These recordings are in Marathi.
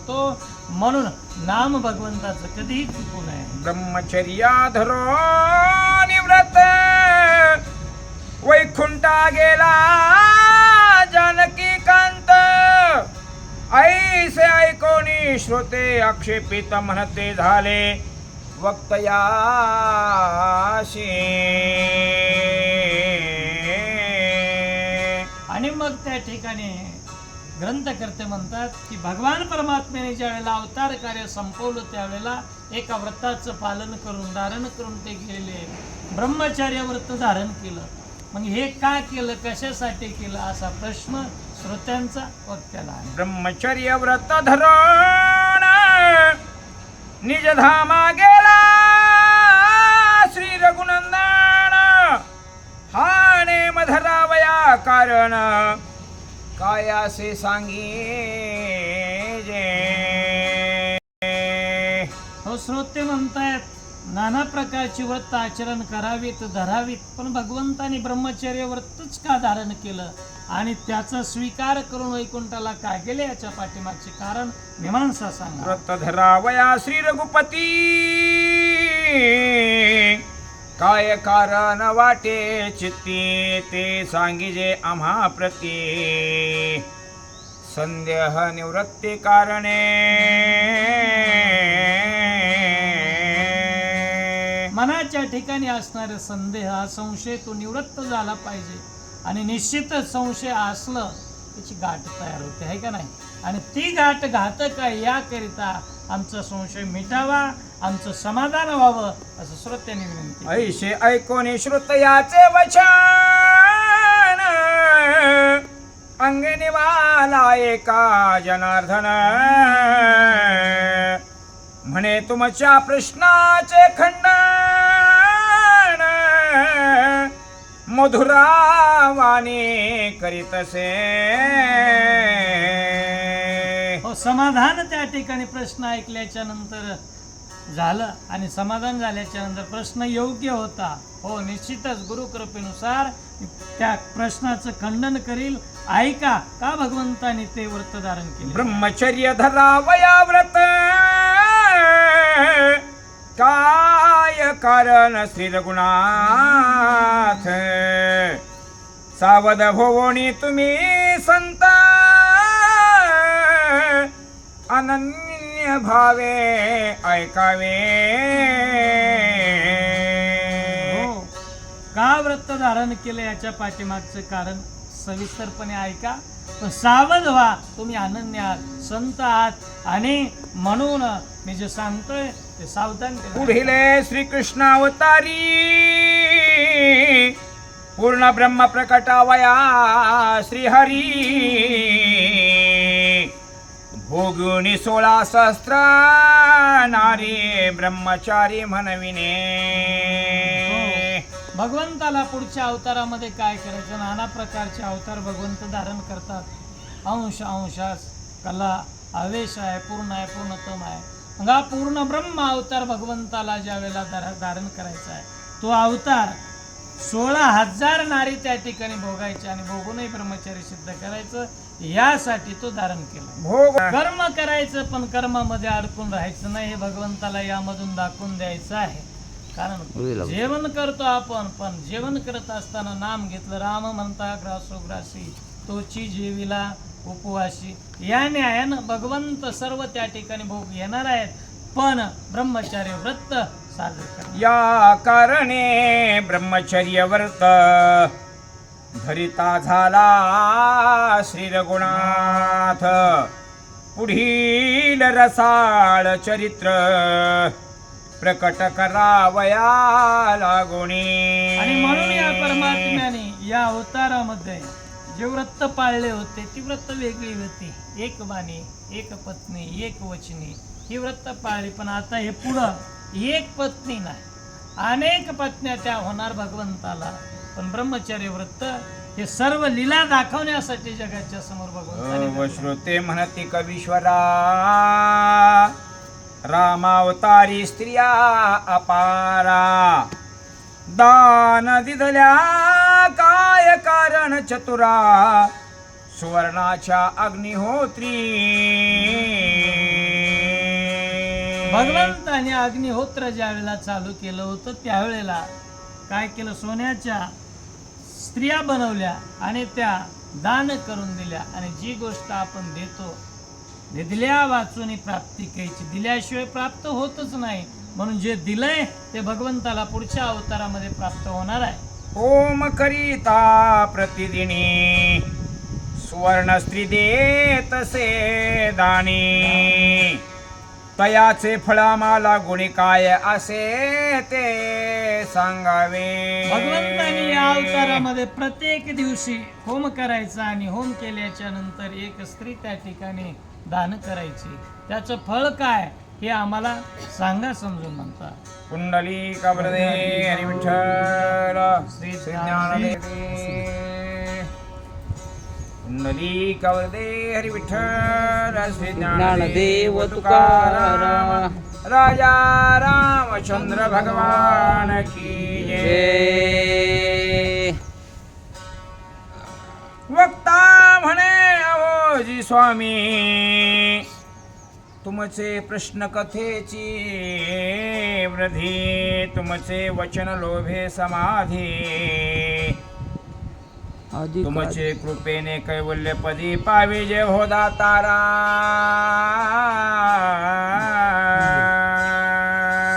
होतो. म्हणून नाम भगवंताचं कधीही चुकू नये. ब्रह्मचर्याधरो निव्रत वैकुंठा गेला जानकी कांत ऐसे ऐकोनी श्रोते आक्षेपित म्हणते झाले वक्तयाशी. आणि मग त्या ठिकाणी ग्रंथकर्ते म्हणतात की भगवान परमात्म्याने ज्या वेळेला अवतार कार्य संपवलं त्यावेळेला एका व्रताचं पालन करून धारण करून ते गेलेले ब्रह्मचर्य व्रत धारण केलं. मग हे का केलं, कशासाठी केलं असा प्रश्न श्रोत्यांचा वक्त्याला आहे. ब्रह्मचर्य व्रत धरण निज धामा गेला श्री रघुनंदन हा नेम धरावया कारण काय असे सांगिजे. हो, श्रोते म्हणतायत नाना प्रकारची व्रत आचरण करावीत धरावीत, पण भगवंताने ब्रह्मचर्य व्रतच का धारण केलं आणि त्याचा स्वीकार करून वैकुंठाला का गेले याच्या पाठीमागचे कारण मीमांसा सांगा. व्रत धरावया श्री रघुपती काय कारण वाटे चित्ती ते सांगिजे आम्हा प्रती. संदेह निवृत्ती कारणे मनाच्या ठिकाणी असणारे संदेह हा संशय तो निवृत्त झाला पाहिजे. आणि निश्चितच संशय असलं त्याची गाठ तयार होते, आहे का नाही. आणि ती गाठ घातक आहे याकरिता आमचा संशय मिटावा, आमचं समाधान व्हावं असं श्रोत्यांनी विनंती. ऐशे ऐकोनी श्रुतयाचे वचन अंगे निवाला एका जनार्दन म्हणे तुमच्या प्रश्नाचे खंडन मधुरावाणी करीतसे. हो, समाधान त्या ठिकाणी प्रश्न ऐकल्याच्या नंतर झालं आणि समाधान झाल्याच्या नंतर प्रश्न योग्य होता. हो, निश्चितच गुरुकृपेनुसार त्या प्रश्नाचं खंडन करील. ऐका का भगवंताने ते व्रत धारण केले. ब्रह्मचर्य धरावया व्रत काय कारण श्री रघुनाथ सावध होवोनी तुम्ही संत अनन्य भावे ऐकावे. हो, का व्रत धारण केलं याच्या पाठीमागचं कारण सविस्तरपणे ऐका. पण सावध व्हा, तुम्ही अनन्य आहात, संत आहात आणि म्हणून मी जे सांगतोय ते सावधान करा. पुढीले श्रीकृष्ण अवतारी पूर्ण ब्रह्म प्रकटावया श्रीहरी भोगुनी 16 सहस्त्र नारी ब्रह्मचारी म्हणविने. भगवंताला पुढच्या अवतारामध्ये काय करायचं, नाना प्रकारचे अवतार भगवंत धारण करतात. अंश अंशास कला आवेश आहे, पूर्ण आहे, पूर्णतम आहे. मग हा पूर्ण ब्रह्म अवतार भगवंताला ज्या वेळेला धारण करायचा आहे तो अवतार 16,000 नारी त्या ठिकाणी भोगायचे आणि भोगूनही ब्रह्मचर्य सिद्ध करायचं यासाठी तो धारण केला. कर्म करायचं पण कर्मामध्ये अडकून राहायचं नाही हे भगवंताला यामधून दाखवून द्यायचं आहे. कारण जेवण करतो आपण, पण जेवण करत असताना नाम घेतलं. राम म्हणता ग्रासोग्रासी तोची जेविला उपवासी. या न्यायानं भगवंत सर्व त्या ठिकाणी भोग येणार आहेत, पण ब्रह्मचर्य व्रत साजरे करणार. या कारणे ब्रह्मचर्य व्रत धरिता झाला श्री रघुनाथ. पुढील रसाळ चरित्र प्रकट करावया लागोणी. आणि म्हणून या परमात्म्याने या अवतारामध्ये जे व्रत पाळले होते ती व्रत वेगळी होती. एक बाणी, एक पत्नी, एक वचनी ही व्रत पाळली. पण आता हे पुढं एक पत्नी नाही, अनेक पत्न्या त्या होणार भगवंताला. पण ब्रह्मचर्य व्रत हे सर्व लीला दाखवण्यासाठी जगाच्या समोर भगवंताने. श्रोते म्हणती कवीश्वरा रामावतारी स्त्रिया अपारा दान दिधल्या काय कारण चतुरा सुवर्णाच्या अग्निहोत्री. भगवंताने अग्निहोत्र ज्या वेळेला चालू केलं होतं त्यावेळेला काय केलं, सोन्याच्या स्त्रिया बनवल्या आणि त्या दान करून दिल्या. आणि जी गोष्ट आपण देतो दिल्या वाचून प्राप्ती घ्यायची, दिल्याशिवाय प्राप्त होतच नाही. म्हणून जे दिलंय ते भगवंताला पुढच्या अवतारामध्ये प्राप्त होणार आहे. ओम करिता प्रतिदिनी सुवर्ण स्त्री देतसे दानी, तयाचे फळ आम्हाला गुणी काय असे ते सांगावे. भगवंताने या अवतारामध्ये प्रत्येक दिवशी होम करायचा आणि होम केल्याच्या नंतर एक स्त्री त्या ठिकाणी दान करायची. त्याचं फळ काय हे आम्हाला सांगा समजून म्हणतात. कुंडली कबरदे हरी विठ्ठल श्री श्री ज्ञानदेव. कुंडली कबरदे हरी विठ्ठल श्री ज्ञानदेव तुकाराम. राजा रामचंद्र भगवान की जय. वक्ता म्हणे अवोजी स्वामी, तुमचे प्रश्न कथेची वृद्धी, तुमचे वचन लोभे समाधी, तुमचे कृपेने कैवल्यपदी पावे जे हो दातारा.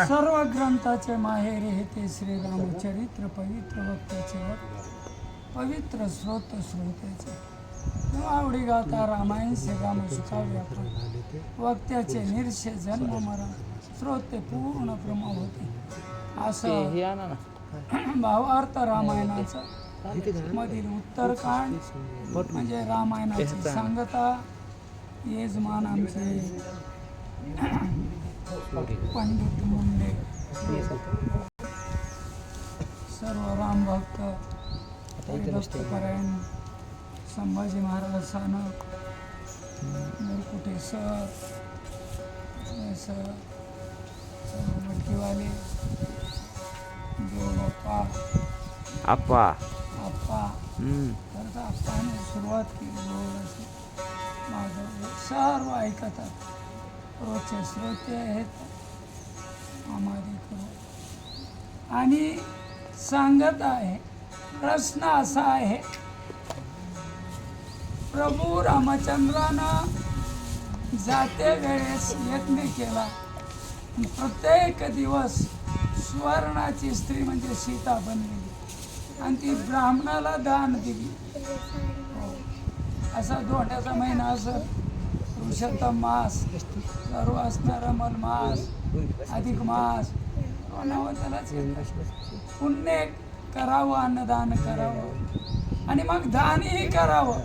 सर्व ग्रंथाचे माहेर हे ते श्रीरामचरित्र, पवित्र वक्त्याचे पवित्र स्रोत श्रोतेचे. आवडी गाता रामायण श्रीराम सुखा व्यापन, वक्त्याचे निर्षे जन्म मरण, श्रोते पूर्ण ब्रह्म होते. असं भावार्थ रामायणाचा मधील उत्तरकांड म्हणजे रामायणाची सांगता. यजमान आमचे पंडित मुंडे, सर्व राम भक्त भक्तपरायण, संभाजी महाराज स्थानक, मुरकुटे सर, सर्व मटकीवाले, देवबाप्पा, आप्पा आप्पा, तर आप्पाने सुरुवात केली. माझं सर्व ऐकतात, रोजचे श्रोते आहेत आम्हाला करू. आणि सांगत आहे, प्रश्न असा आहे, प्रभू रामचंद्रानं जाते वेळेस यज्ञ केला. प्रत्येक दिवस सुवर्णाची स्त्री म्हणजे सीता बनलेली आणि ती ब्राह्मणाला दान दिली. असा धोंड्याचा महिना असं पुरुषोत्तम मास, सर्व असणारा मलमास, अधिक मास, त्यालाच पुण्य करावं, अन्नदान करावं आणि मग दानही करावं.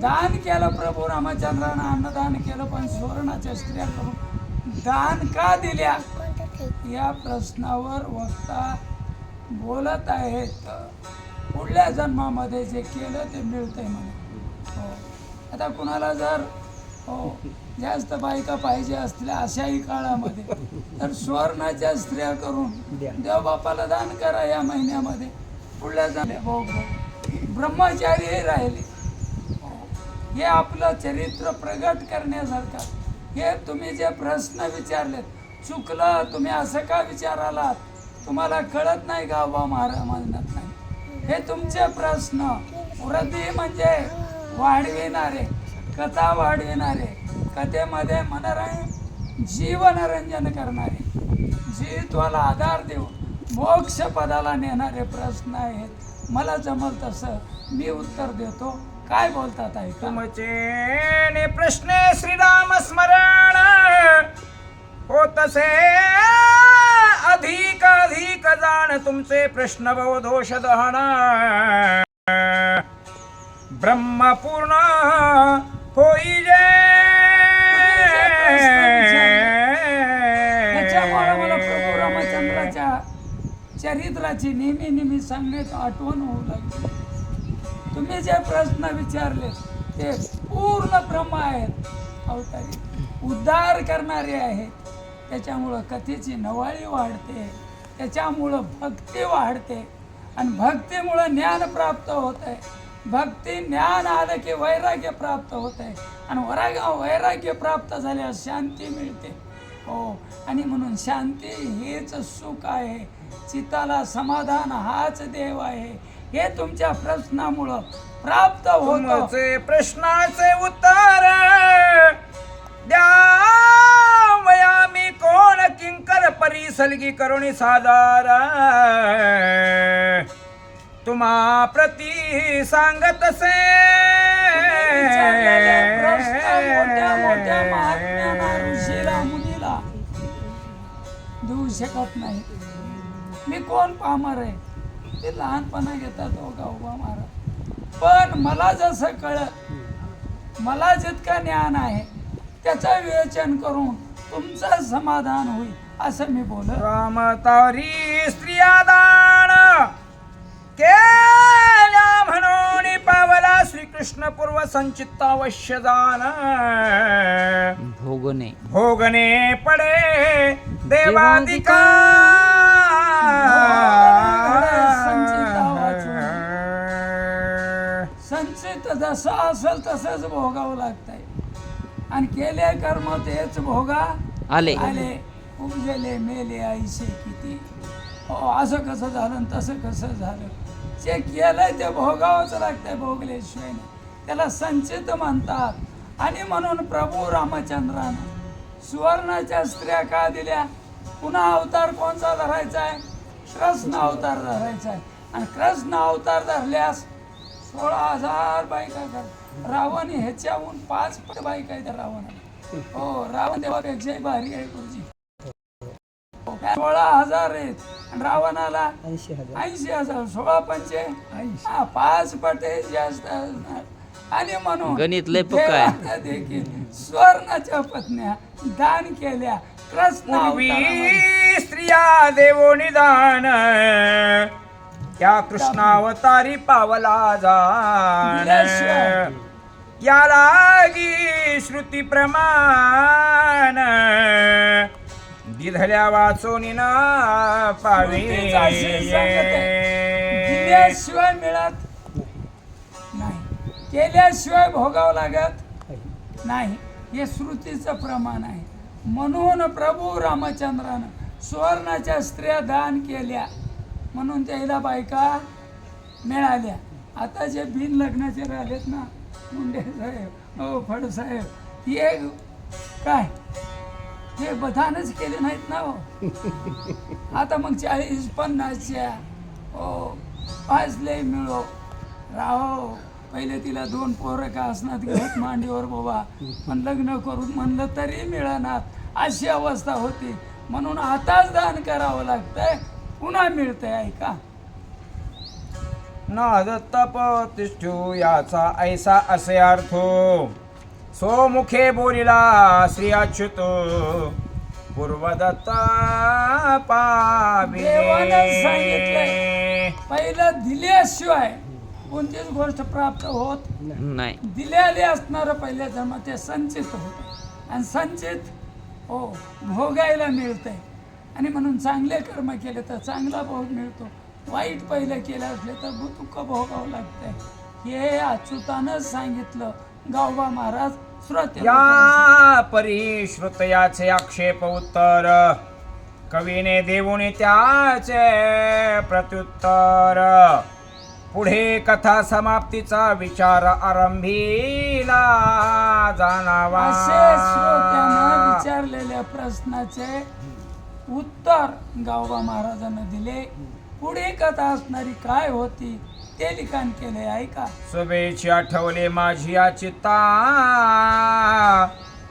दान केलं प्रभू रामचंद्रानं, अन्नदान केलं, पण सुवर्णाच्या स्त्रिया करून दान का दिल्या या प्रश्नावर वक्ता बोलत आहेत. पुढल्या जन्मामध्ये जे केलं ते मिळतंय म्हणून. हो, आता कुणाला जर जास्त बायका पाहिजे असल्या अशाही काळामध्ये तर सुवर्णाच्या स्त्रिया करून देवबापाला दान करा या महिन्यामध्ये. पुढल्या जन्म ब्रह्मचारी राहिले. हे आपलं चरित्र प्रगट करण्यासारखं. हे तुम्ही जे प्रश्न विचारलेत, चुकलं, तुम्ही असं का विचारालात, तुम्हाला कळत नाही का बा म्हणत नाही. हे तुमचे प्रश्न वृद्धी म्हणजे वाढविणारे, कथा वाढविणारे, कथेमध्ये जीवनरंजन करणारे, जीवित्वाला आधार देऊन मोक्ष पदाला नेणारे प्रश्न आहेत. मला जमल तसं मी उत्तर देतो. काय बोलतात आहे तुमचे प्रश्न श्रीराम स्मरण हो तसे अधिक अधिक जाण, तुमचे प्रश्न बहु दोष दहन ब्रह्मपूर्ण होई जे. त्याच्यामुळे मला प्रभू रामचंद्राच्या चरित्राची नेहमी सांगण्यात आठवण होऊ लागली. तुम्ही जे प्रश्न विचारले ते पूर्ण ब्रह्म आहेत, अवतारी उद्धार करणारे आहेत. त्याच्यामुळं कथेची नवाळी वाढते, त्याच्यामुळं भक्ती वाढते आणि भक्तीमुळं ज्ञान प्राप्त होत आहे. भक्ती ज्ञान आलं की वैराग्य प्राप्त होत आहे आणि वैराग्य प्राप्त झाल्यास शांती मिळते हो, आणि म्हणून शांती हेच सुख आहे, चित्ताला समाधान हाच देव आहे. हे तुमच्या प्रश्नामुळं प्राप्त होतं. तुमचे प्रश्नाचे उत्तर द्यावया मी कोण किंकर परी सलगी करुणी सादर तुम्हा प्रती सांगतसे विचारलेले प्रश्न मोठ्या मोठ्या महात्म्यांना, ऋषीला, मुनीला देऊ शकत नाही. मी कोण पामर आहे ते लहानपणा घेतात हो गावबा महाराज. पण मला जसं कळत, मला जितकं ज्ञान आहे त्याचं विवेचन करून तुमचं समाधान होईल असं मी बोलत. रामतारी स्त्रिया दान केल्या म्हणून पावला श्रीकृष्ण पूर्व संचित्तावश्य दान भोगणे पडे देवादिका संचित जसं असेल तसंच भोगावं लागतंय. आणि केले कर्म तेच भोगा आले. उपजले मेले आईशे किती. हो, असं कसं झालं आणि तसं कसं झालं, जे केलंय ते भोगावंच लागतंय भोगल्याशिवाय नाही. त्याला संचित म्हणतात. आणि म्हणून प्रभू रामचंद्रानं सुवर्णाच्या स्त्रिया का दिल्या? पुन्हा अवतार कोणचा धरायचा आहे? कृष्ण अवतार धरायचा आहे. आणि कृष्ण अवतार धरल्यास 16,000 बायका कर. रावण ह्याच्याहून 5 पट बायका आहेत रावणाला. हो, रावण देवापेक्षाही भारी आहे गुरुजी. 16,000 आहेत आणि रावणाला 80,000. 16 पंचे 5 पटे जास्त असणार. आणि म्हणून गणित लय पक्का आहे. देवानं देखील स्वर्णाच्या पत्न्या दान केल्या. कृष्ण पूर्वी अवतारामध्ये. स्त्रिया देवो निदान त्या कृष्णावतारी पावला जाण दिल्याशिवाय. या लागी श्रुती प्रमाण दिधल्या वाचोनी ना पावे श्रुतीच अशी सांगत आहे, दिल्याशिवाय मिळत नाही, केल्याशिवाय भोगावं लागत नाही. हे श्रुतीचं प्रमाण आहे. म्हणून प्रभू रामचंद्रानं सुवर्णाच्या स्त्रिया दान केल्या म्हणून त्याला बायका मिळाल्या. आता जे बिन लग्नाचे राहिलेत ना, मुंडे साहेब, हो फडसाहेब, हे काय हे बधानच केले नाहीत ना हो. आता मग 40-50च्या हो 5 लय मिळो राहो. पहिले तिला 2 पोरं का असणार घेत मांडीवर बाबा, पण लग्न करून म्हणलं तरी मिळणार अशी अवस्था होती. म्हणून आताच दान करावं लागतंय, पुन्हा मिळतंय. ऐका, नाद तप तिष्ठू याचा ऐसा असे अर्थो सोमुखे बोलिला श्री अच्युत पूर्वदत्ता देवानं सांगितलंय, पाविले पहिलं दिल्याशिवाय कोणतीच गोष्ट प्राप्त होत नाही. दिलेले असणारं पहिल्या जन्म ते संचित होतं. आणि संचित हो भोगायला मिळतंय. आणि म्हणून चांगले कर्म केले तर चांगला भोग मिळतो, वाईट पहिले केलं असले तर दुःख भोगावं लागतंय. हे अच्युतानंच सांगितलं. गावबा महाराज श्रोते या परी श्रुतयाचे आक्षेप उत्तर कवीने देऊन त्याचे प्रत्युत्तर पुढे कथा समाप्तीचा विचार आरंभीला जाणावा. असे श्रोत्यानं विचारलेल्या प्रश्नाचे उत्तर गावबा महाराजांना दिले. पुढे कथा असणारी काय होती ते लिखाण केले. ऐका, शुभेची आठवले माझी चित्ता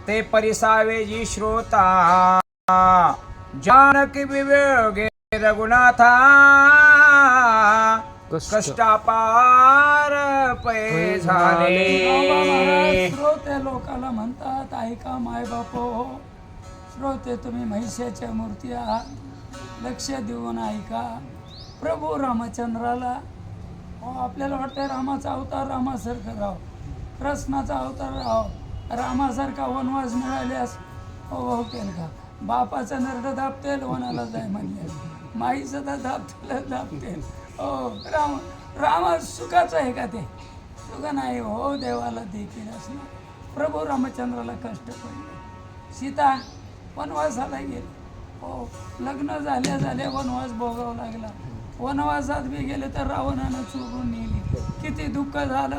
ते परिसावेजी श्रोता जानकी विवेगे रघुनाथा कष्टापार पै झाले. गावबा महाराज श्रोते लोकाला म्हणतात, ऐका माय बापो, श्रोते तुम्ही महिषाच्या मूर्ती आहात, लक्ष देऊन ऐका. प्रभू रामचंद्राला आपल्याला वाटतं रामाचा अवतार रामासारखं राव, कृष्णाचा अवतार राव, रामासारखा वनवास मिळाल्यास हो केल का? बापाचं नरड दाबतेल वनाला जाय म्हणल्यास, माईचं तर दाबतेल. हो राम सुखाचं आहे का? ते सुख नाही हो, देवाला देखील असणार. प्रभू रामचंद्राला कष्ट पडले. सीता वनवासाला गेले. हो, लग्न झाल्या वनवास भोगावा लागला. वनवासात बी गेले तर रावणानं चोरून नेली. किती दुःख झालं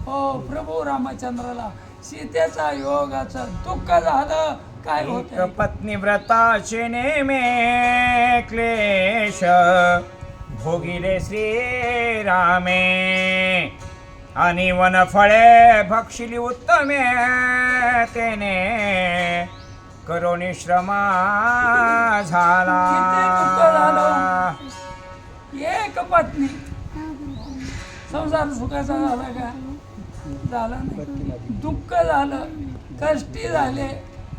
हो प्रभू रामचंद्राला. सीतेचा योगाचं दुःख झालं. काय एक होत पत्नी व्रताचे नेमे क्लेश भोगिले श्रीरामे आणि वनफळे भक्षिली उत्तमे तेने करोनी श्रमा झाला. किती दुःख झालं. एक पत्नी संसार सुखाचा झाला का? झाला नाही. दुःख झालं, कष्टी झाले,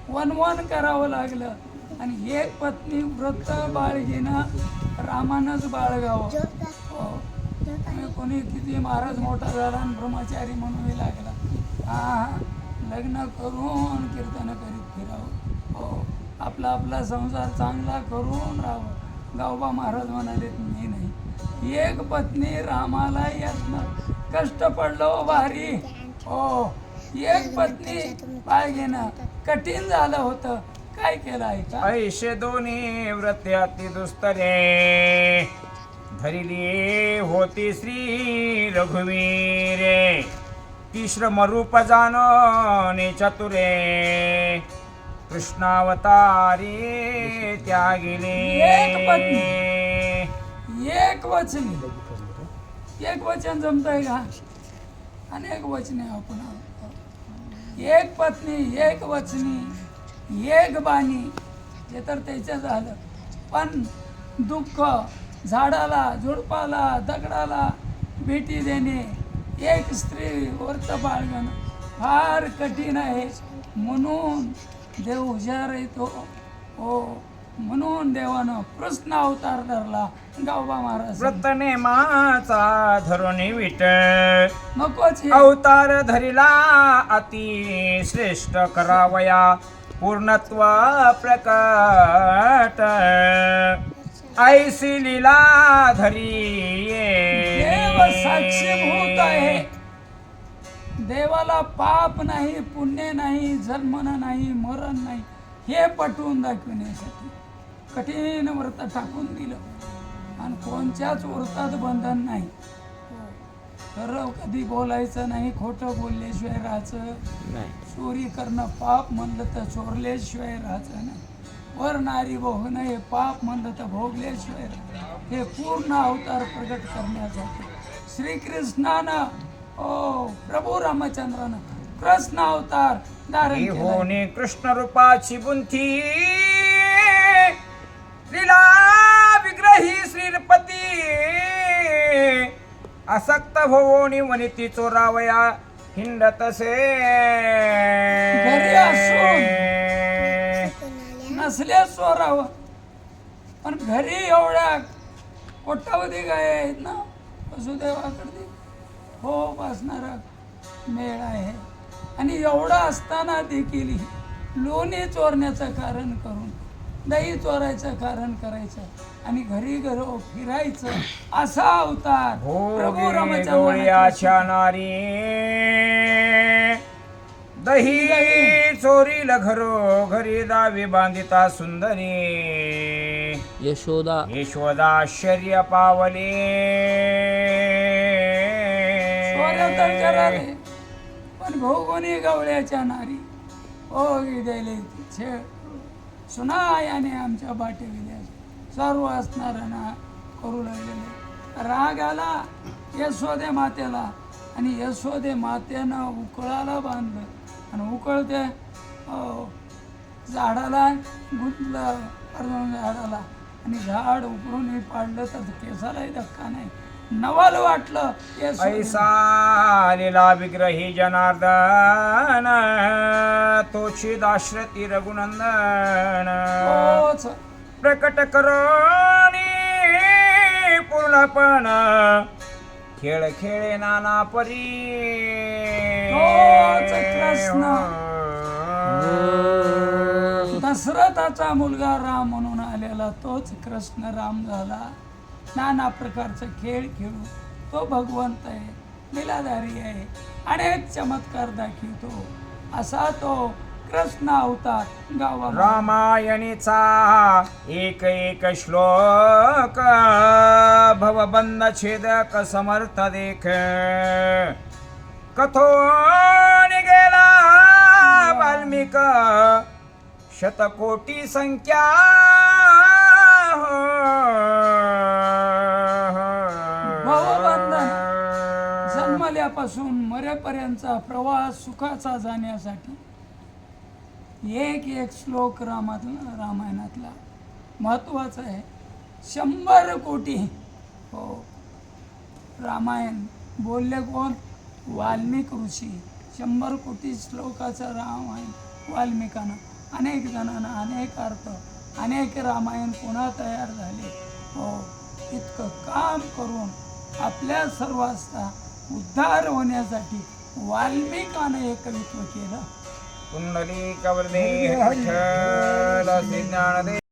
वनवन करावं लागलं. आणि एक पत्नी व्रत बाळगीनं रामानंच बाळगावं. हो, कोणी किती महाराज मोठा झाला आणि ब्रह्मचारी म्हणून लागला. हा, लग्न करून कीर्तन करीत फिरावं. हो, आपला आपला संसार चांगला करून राहावं. गावबा महाराज म्हणाले मी नाही. एक पत्नी रामाला यातनं कष्ट पडलं भारी. हो, एक पत्नी पाय घेणं कठीण झालं होतं. काय केलं ऐका. ऐशे दोन्ही व्रत्याती दुस्तरे धरिली होती श्री रघुवीरे तिश्रम रूप जाणोने चतुरे कृष्णावतारी त्यागिले. एक पत्नी एक वचनी. एक वचन जमतंय का? अनेक वचने आपण. एक पत्नी एक वचनी एक बाणी हे तर त्याचं झालं. पण दुःख झाडाला झुडपाला दगडाला भेटी देणे एक स्त्री व्रत बाळगणं फार कठीण आहे. म्हणून देव हुशार येतो. हो, म्हणून देवानं कृष्ण अवतार धरला. गावबा महाराज व्रतने माचा धरुणी विट नकोच हे. अवतार धरिला अति श्रेष्ठ करावया पूर्णत्व प्रकट ऐसी लीला धरी देव साक्षीभूत आहे. देवाला पाप नाही, पुण्य नाही, जन्मन नाही, मरण नाही हे पटवून दाखविण्यासाठी कठीण व्रत टाकून दिलं. आणि कोणत्याच व्रतात बंधन नाही. खरं कधी बोलायचं नाही, खोटं बोलल्याशिवाय राहायचं नाही. चोरी करणं पाप म्हणलं तर चोरल्याशिवाय राहायचं नाही. वर नारी भोगणं हे पाप म्हणलं तर भोगल्याशिवाय राहायचं. हे पूर्ण अवतार प्रगट करण्यासाठी श्रीकृष्णानं प्रभू रामचंद्रानं कृष्ण अवतार धारण केला. होणे कृष्ण रूपाची बुंथी लीला विग्रही श्रीपती असक्त भोवणी वनिती चोरावया हिंडतसे. घरी नसले चोरावं. पण घरी एवढ्या कोट्यावधी गाय आहेत ना वसुदेवाकडे हो बसणारा मेळ आहे. आणि एवढं असताना देखील लोणी चोरण्याचं कारण करून दही चोरायचं कारण करायचं आणि घरी घरो फिरायचं असा अवतार प्रभू रामचंद्राच्या नारी दही चोरील घरो घरी दावी बांधिता सुंदरी यशोदा आश्चर्य पावले. पण भोगोनी गवळ्याच्या नारी ओ गेले छेड सुना याने आमच्या बाटे गेल्या सर्व असणाऱ्यांना करू लागलेले. राग आला यशोदे मातेला आणि यशोदे मातेनं उकळाला बांधलं आणि उकळते झाडाला गुंतलं झाडाला आणि झाड उकळून पाडलं तर केसालाही धक्का नाही. नवल वाटलं. ऐसा लीला विग्रही जनार्दन तोची दाश्रती रघुनंदन प्रकट करोनी पूर्णपण खेळ खेळे नाना परी. कृष्ण दशरथाचा मुलगा राम म्हणून आलेला तोच कृष्ण राम झाला. नाना प्रकारचे खेळ खेळू तो भगवंत आहे, लीलाधारी आहे, अनेक चमत्कार दाखवतो असा तो कृष्ण अवतार गावा रामायणीचा एक एक श्लोक भवबंध छेदक समर्थ देख कथोन गेला वाल्मिक शतकोटी संख्या भवबंधन जन्मल्यापासून मरेपर्यंतचा प्रवास सुखाचा जाण्यासाठी एक एक श्लोक रामायणातला महत्वाचा आहे. 100 कोटी हो रामायण बोलले कोण? वाल्मिक ऋषी. 100 कोटी श्लोकाचं रामायण वाल्मिकानं अनेक जणांना अनेक अर्थ अनेक रामायण पुन्हा तयार झाले. हो इतकं काम करून आपल्या सर्वांचा उद्धार होण्यासाठी वाल्मिकानं हे कवित्व केलं. कुंडली कवरदे विठ्ठल श्री ज्ञानदेव